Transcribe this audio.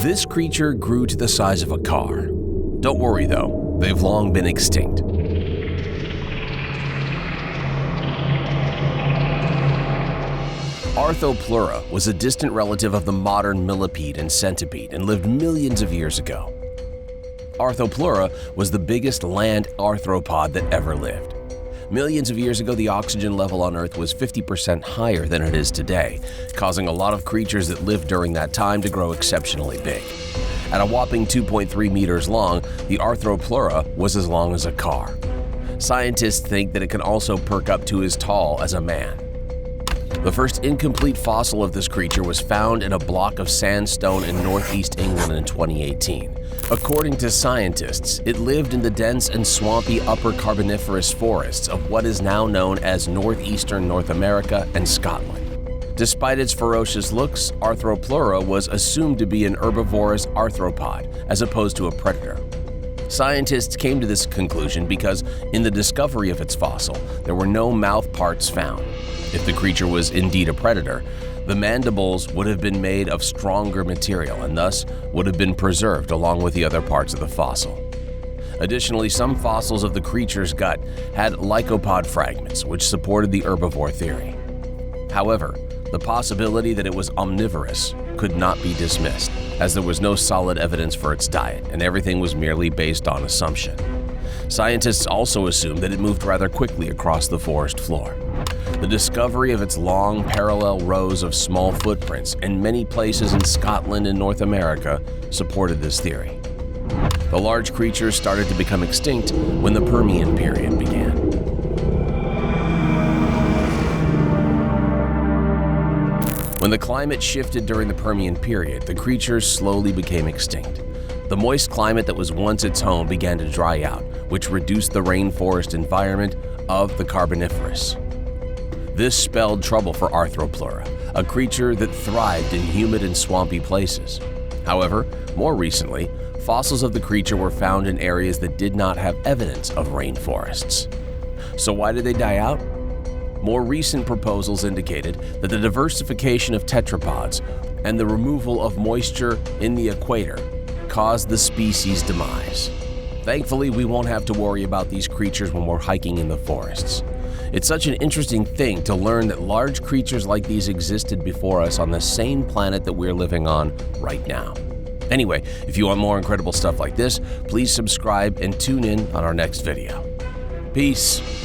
This creature grew to the size of a car. Don't worry though, they've long been extinct. Arthropleura was a distant relative of the modern millipede and centipede and lived millions of years ago. Arthropleura was the biggest land arthropod that ever lived. Millions of years ago, the oxygen level on Earth was 50% higher than it is today, causing a lot of creatures that lived during that time to grow exceptionally big. At a whopping 2.3 meters long, the Arthropleura was as long as a car. Scientists think that it can also perk up to as tall as a man. The first incomplete fossil of this creature was found in a block of sandstone in northeast England in 2018. According to scientists, it lived in the dense and swampy upper Carboniferous forests of what is now known as northeastern North America and Scotland. Despite its ferocious looks, Arthropleura was assumed to be an herbivorous arthropod as opposed to a predator. Scientists came to this conclusion because in the discovery of its fossil, there were no mouth parts found. If the creature was indeed a predator, the mandibles would have been made of stronger material and thus would have been preserved along with the other parts of the fossil. Additionally, some fossils of the creature's gut had lycopod fragments, which supported the herbivore theory. However, the possibility that it was omnivorous could not be dismissed, as there was no solid evidence for its diet, and everything was merely based on assumption. Scientists also assumed that it moved rather quickly across the forest floor. The discovery of its long, parallel rows of small footprints in many places in Scotland and North America supported this theory. The large creatures started to become extinct when the Permian period began. When the climate shifted during the Permian period, the creatures slowly became extinct. The moist climate that was once its home began to dry out, which reduced the rainforest environment of the Carboniferous. This spelled trouble for Arthropleura, a creature that thrived in humid and swampy places. However, more recently, fossils of the creature were found in areas that did not have evidence of rainforests. So why did they die out? More recent proposals indicated that the diversification of tetrapods and the removal of moisture in the equator caused the species' demise. Thankfully, we won't have to worry about these creatures when we're hiking in the forests. It's such an interesting thing to learn that large creatures like these existed before us on the same planet that we're living on right now. Anyway, if you want more incredible stuff like this, please subscribe and tune in on our next video. Peace.